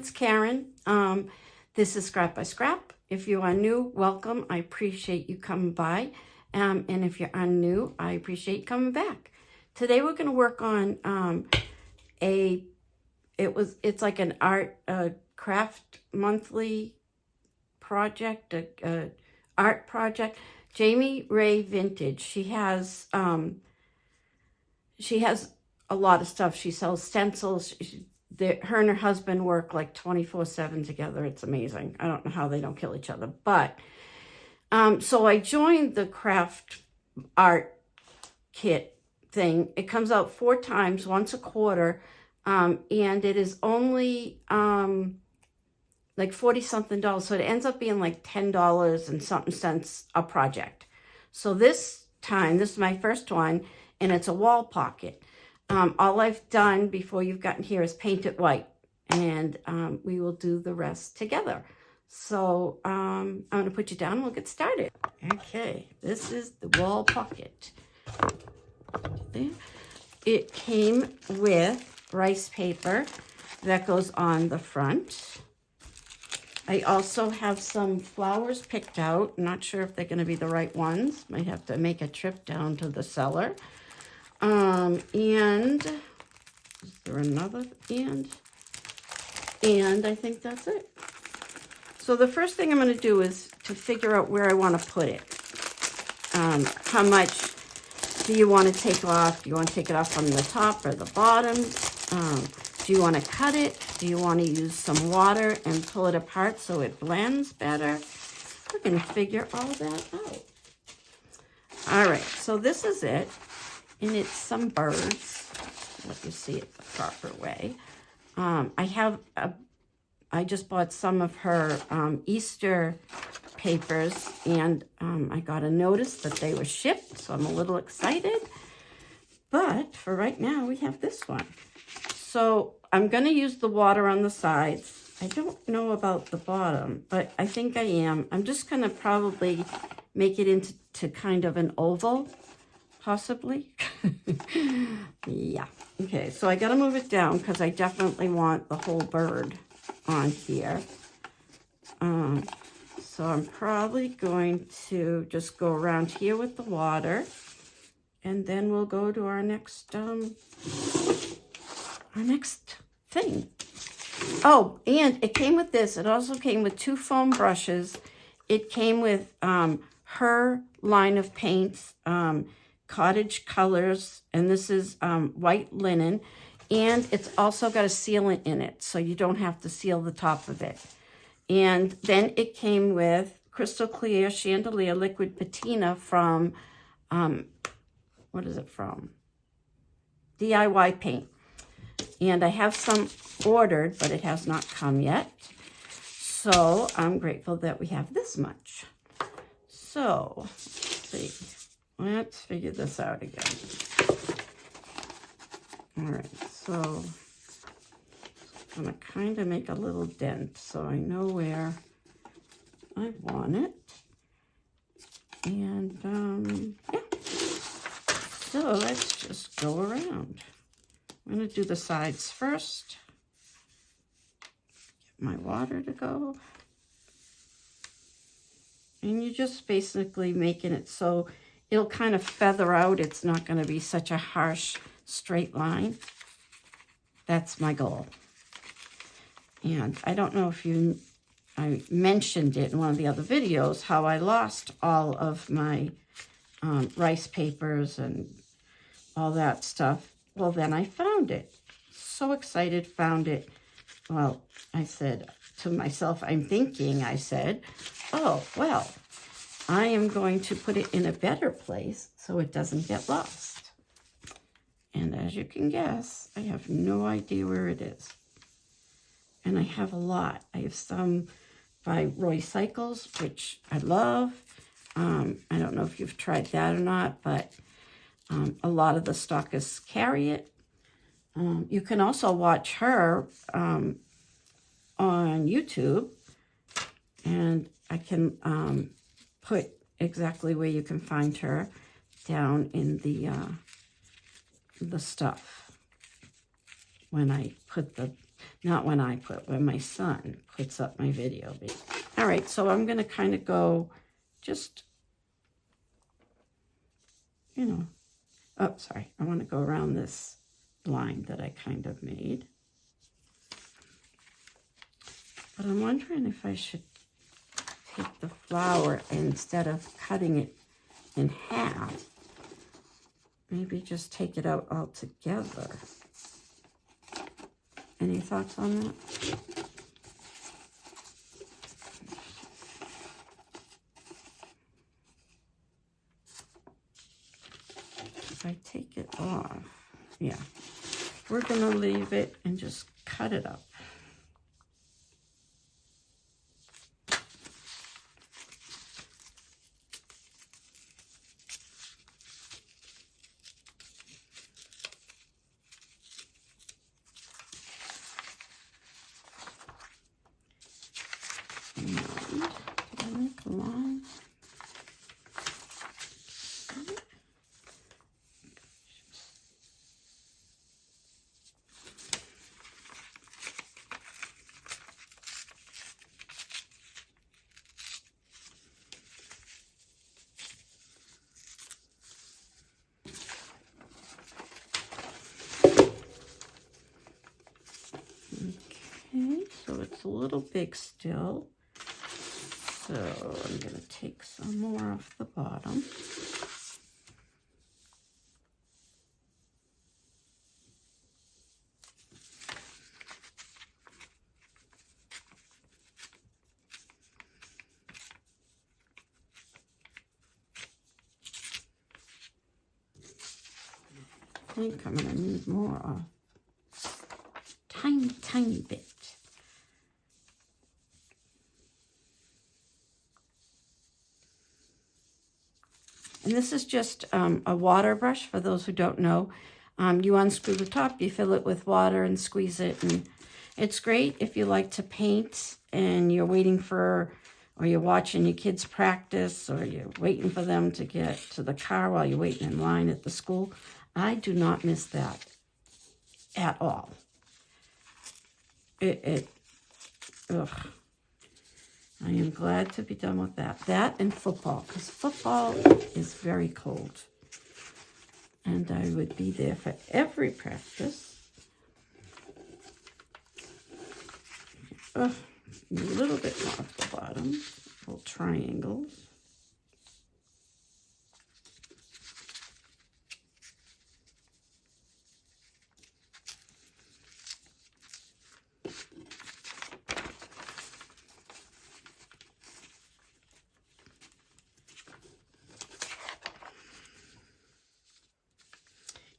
it's Karen. This is Scrap by Scrap. If you are new, welcome. I appreciate you coming by. And if you're new, I appreciate you coming back. Today we're going to work on it's like an art craft monthly project, art project. Jamie Ray Vintage. She has a lot of stuff. She sells stencils. Her and her husband work like 24/7 together. It's amazing. I don't know how they don't kill each other. But so I joined the craft art kit thing. It comes out 4 times, once a quarter, and it is only like $40-something. So it ends up being like $10 and something cents a project. So this time, this is my first one, and it's a wall pocket. All I've done before you've gotten here is paint it white, and we will do the rest together. So I'm going to put you down and we'll get started. Okay, this is the wall pocket. It came with rice paper that goes on the front. I also have some flowers picked out. Not sure if they're going to be the right ones. Might have to make a trip down to the cellar. And is there another and I think that's it. So the first thing I'm going to do is to figure out where I want to put it. How much do you want to take off? Do you want to take it off from the top or the bottom? Do you want to cut it? Do you want to use some water and pull it apart so it blends better? We're going to figure all that out. All right, so this is it. And it's some birds. Let you see it the proper way. I just bought some of her Easter papers, and I got a notice that they were shipped, so I'm a little excited. But for right now, we have this one. So I'm going to use the water on the sides. I don't know about the bottom, but I think I am. I'm just going to probably make it into kind of an oval, possibly. Yeah. Okay, so I got to move it down because I definitely want the whole bird on here. So I'm probably going to just go around here with the water, and then we'll go to our next thing. Oh, and it came with this. It also came with 2 foam brushes. It came with her line of paints, cottage colors, and this is white linen, and it's also got a sealant in it, so you don't have to seal the top of it. And then it came with crystal clear chandelier liquid patina from what is it from? DIY paint. And I have some ordered, but it has not come yet, so I'm grateful that we have this much. So let's see. Let's figure this out again. All right, so I'm going to kind of make a little dent so I know where I want it. And, yeah. So let's just go around. I'm going to do the sides first. Get my water to go. And you're just basically making it so it'll kind of feather out. It's not going to be such a harsh straight line. That's my goal. And I don't know if I mentioned it in one of the other videos, how I lost all of my rice papers and all that stuff. Well, then I found it. So excited, found it. Well, I said to myself, I said, oh, well, I am going to put it in a better place so it doesn't get lost. And as you can guess, I have no idea where it is. And I have a lot. I have some by Roy Cycles, which I love. I don't know if you've tried that or not, but a lot of the stockists carry it. You can also watch her on YouTube, and I can put exactly where you can find her down in the stuff when I put the Not when I put, when my son puts up my video. All right, so I'm going to kind of go just, you know, oh, sorry. I want to go around this line that I kind of made. But I'm wondering if I should take the flower, instead of cutting it in half, maybe just take it out altogether. Any thoughts on that? If I take it off, yeah, we're going to leave it and just cut it up. Okay, so it's a little big still. So I'm going to take some more off the bottom. I think I'm going to need more off. Tiny, tiny bit. And this is just a water brush, for those who don't know. You unscrew the top, you fill it with water and squeeze it. And it's great if you like to paint and you're waiting for, or you're watching your kids practice, or you're waiting for them to get to the car while you're waiting in line at the school. I do not miss that at all. Ugh. I am glad to be done with that. That and football, because football is very cold. And I would be there for every practice. Ugh, a little bit more off the bottom, little triangles.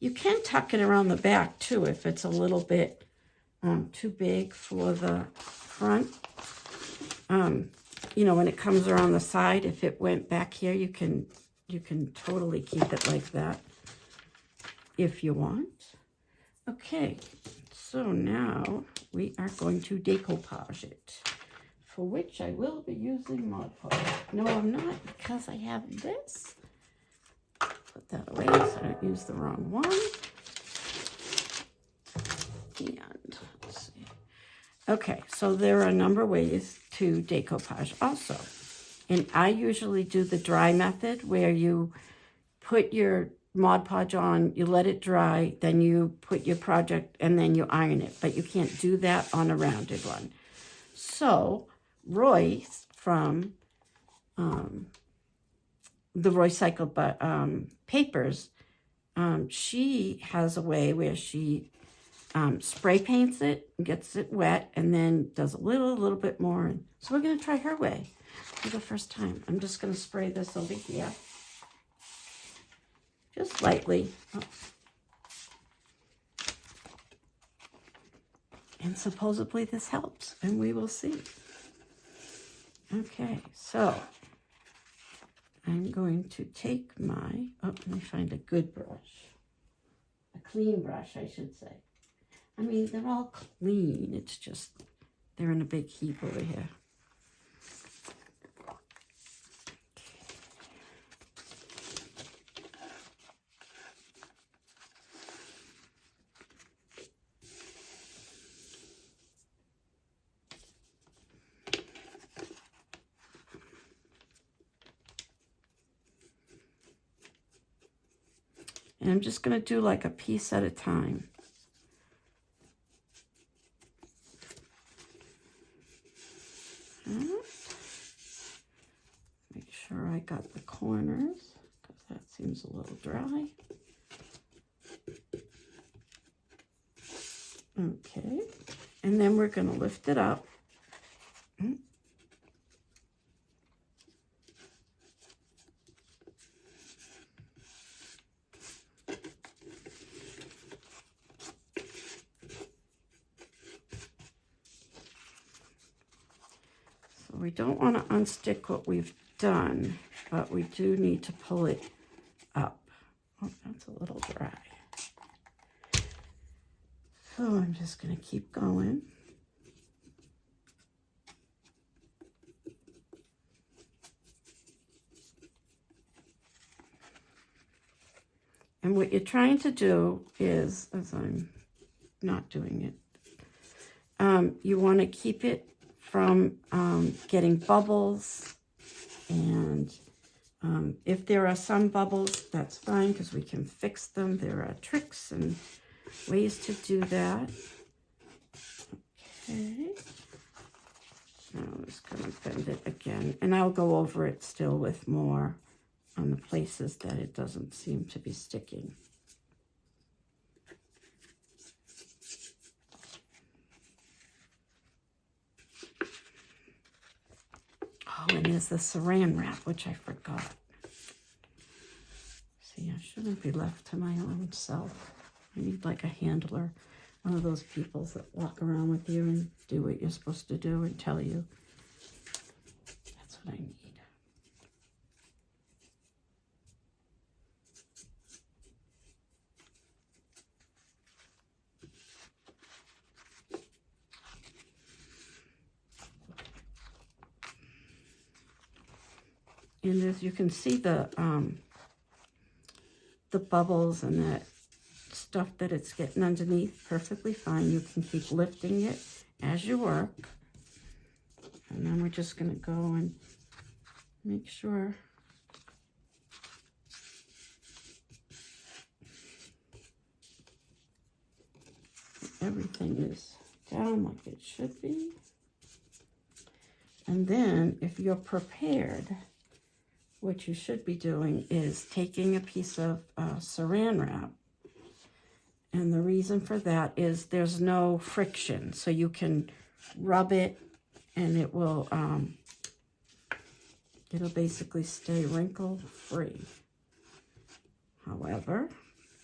You can tuck it around the back too if it's a little bit too big for the front. You know, when it comes around the side, if it went back here, you can totally keep it like that if you want. Okay, so now we are going to decoupage it, for which I will be using Mod Podge. No, I'm not, because I have this. Put that away so I don't use the wrong one. And let's see. Okay, so there are a number of ways to decoupage also. And I usually do the dry method, where you put your Mod Podge on, you let it dry, then you put your project, and then you iron it. But you can't do that on a rounded one. So Royce from the recycled papers, she has a way where she spray paints it, gets it wet, and then does a little bit more. So we're going to try her way for the first time. I'm just going to spray this over here, just lightly. Oh. And supposedly this helps, and we will see. Okay, so I'm going to take my, let me find a good brush. A clean brush, I should say. I mean, they're all clean. It's just, they're in a big heap over here. And I'm just going to do like a piece at a time. Make sure I got the corners, because that seems a little dry. Okay, and then we're going to lift it up. So we don't want to unstick what we've done, but we do need to pull it up. Oh, that's a little dry. So I'm just going to keep going. And what you're trying to do is, as I'm not doing it, you want to keep it from getting bubbles. And if there are some bubbles, that's fine, because we can fix them. There are tricks and ways to do that. Okay. Now I'm just going to bend it again. And I'll go over it still with more on the places that it doesn't seem to be sticking. Oh, and there's the saran wrap, which I forgot. See, I shouldn't be left to my own self. I need like a handler, one of those people that walk around with you and do what you're supposed to do and tell you. That's what I need. And as you can see, the bubbles and that stuff that it's getting underneath, perfectly fine. You can keep lifting it as you work. And then we're just going to go and make sure everything is down like it should be. And then if you're prepared, what you should be doing is taking a piece of saran wrap. And the reason for that is there's no friction. So you can rub it and it will, it'll basically stay wrinkle free. However,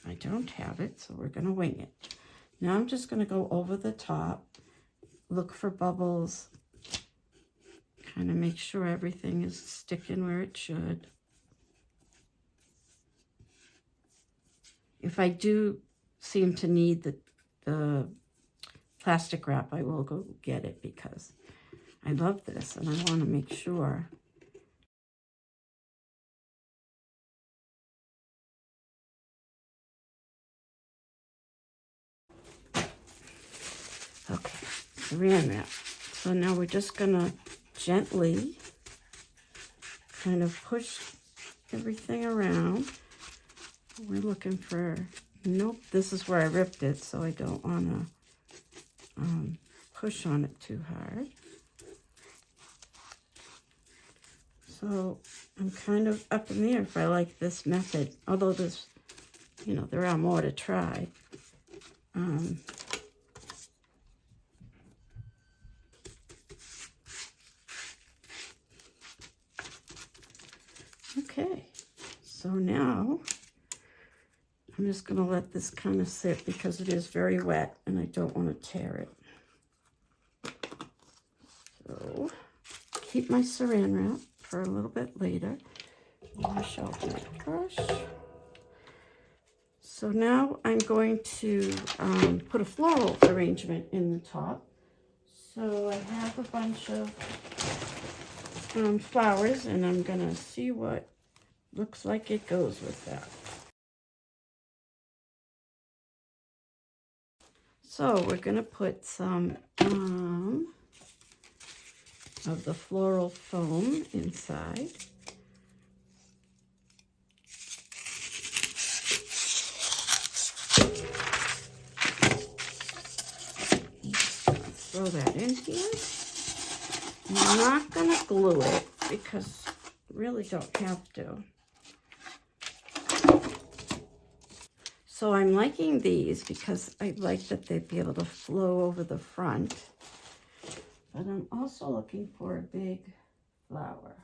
I don't have it, so we're gonna wing it. Now I'm just gonna go over the top, look for bubbles, kind of make sure everything is sticking where it should. If I do seem to need the plastic wrap, I will go get it, because I love this and I want to make sure. Okay, saran wrap. So now we're just gonna gently kind of push everything around. We're looking for, nope, this is where I ripped it, so I don't want to push on it too hard. So I'm kind of up in the air if I like this method, although there's, you know, there are more to try. Okay, so now I'm just going to let this kind of sit, because it is very wet and I don't want to tear it. So keep my saran wrap for a little bit later. Wash out my brush. So now I'm going to put a floral arrangement in the top. So I have a bunch of flowers, and I'm going to see what looks like it goes with that. So we're going to put some of the floral foam inside. throw that in here. I'm not going to glue it because I really don't have to. So I'm liking these because I like that they'd be able to flow over the front. But I'm also looking for a big flower.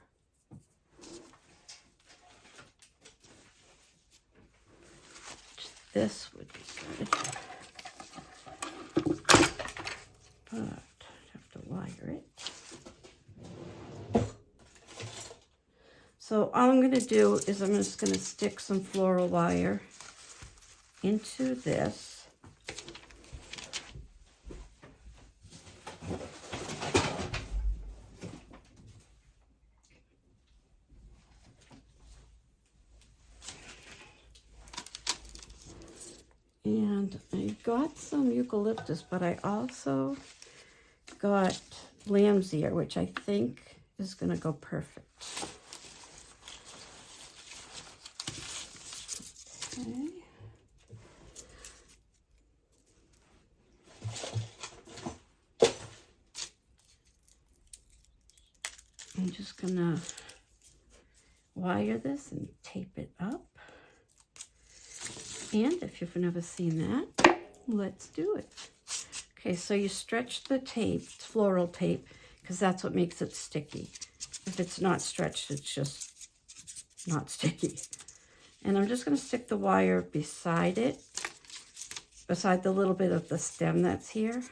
This would be good. But I'd have to wire it. So all I'm going to do is I'm just going to stick some floral wire into this. And I got some eucalyptus, but I also got lamb's ear, which I think is going to go perfect. Okay. I'm just going to wire this and tape it up. And if you've never seen that, let's do it. Okay, so you stretch the tape, it's floral tape, because that's what makes it sticky. If it's not stretched, it's just not sticky. And I'm just going to stick the wire beside it, beside the little bit of the stem that's here.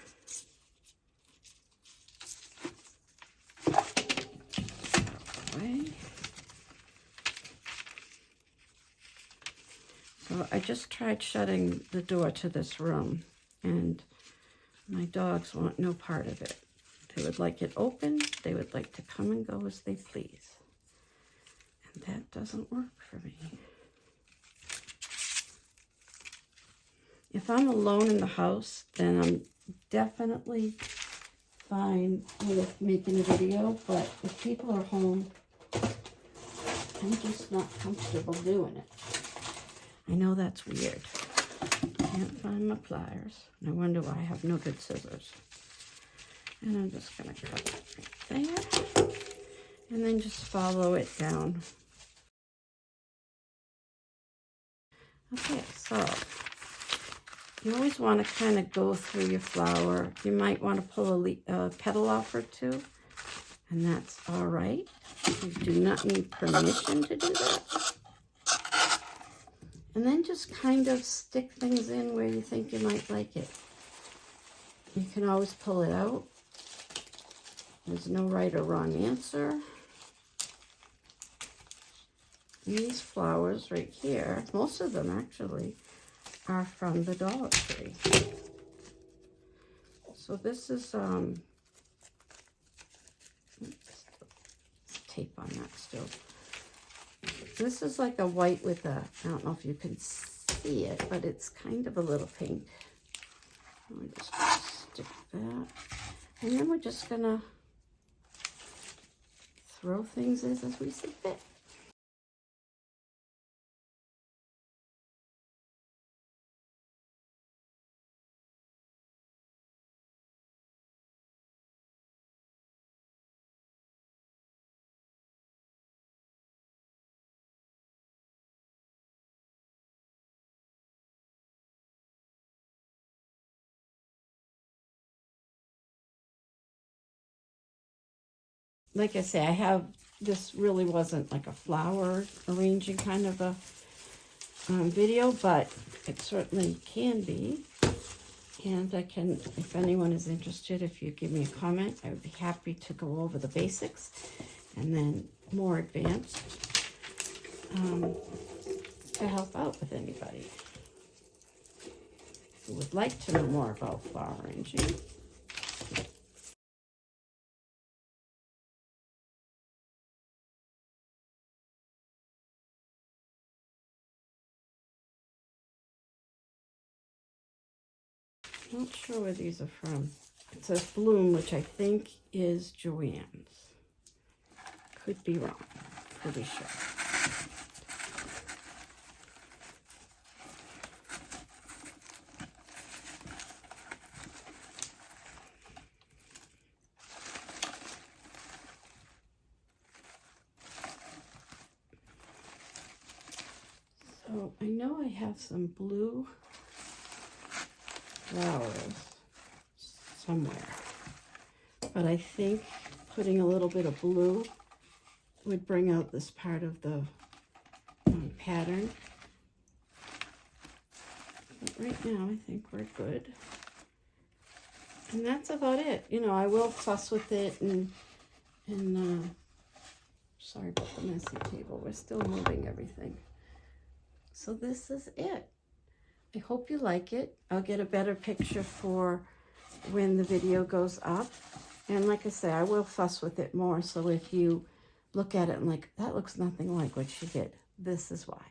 So I just tried shutting the door to this room, and my dogs want no part of it. They would like it open. They would like to come and go as they please. And that doesn't work for me. If I'm alone in the house, then I'm definitely fine with making a video, but if people are home, I'm just not comfortable doing it. I know that's weird. Can't find my pliers. No wonder why I have no good scissors. And I'm just going to cut it right there. And then just follow it down. Okay, so you always want to kind of go through your flower. You might want to pull a petal off or two. And that's all right. You do not need permission to do that. And then just kind of stick things in where you think you might like it. You can always pull it out. There's no right or wrong answer. And these flowers right here, most of them actually, are from the Dollar Tree. So this is, oops, tape on that still. This is like a white with a, I don't know if you can see it, but it's kind of a little pink. We're just going to stick that. And then we're just going to throw things in as we see fit. Like I say, I have, this really wasn't like a flower arranging kind of a video, but it certainly can be. And I can, if anyone is interested, if you give me a comment, I would be happy to go over the basics and then more advanced to help out with anybody who would like to know more about flower arranging. Not sure where these are from. It says Bloom, which I think is Joanne's. Could be wrong. Pretty sure. So I know I have some blue flowers somewhere, but I think putting a little bit of blue would bring out this part of the pattern. But right now I think we're good. And that's about it. You know, I will fuss with it and sorry about the messy table. We're still moving everything. So this is it. I hope you like it. I'll get a better picture for when the video goes up. And like I say, I will fuss with it more. So if you look at it and like, that looks nothing like what she did, this is why.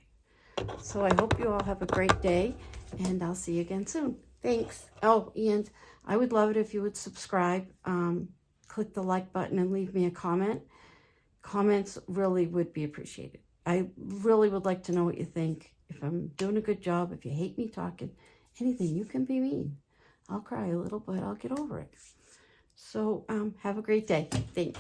So I hope you all have a great day, and I'll see you again soon. Thanks. Oh, and I would love it if you would subscribe, click the like button, and leave me a comment. Comments really would be appreciated. I really would like to know what you think. If I'm doing a good job, if you hate me talking, anything, you can be mean. I'll cry a little, but I'll get over it. So have a great day. Thanks.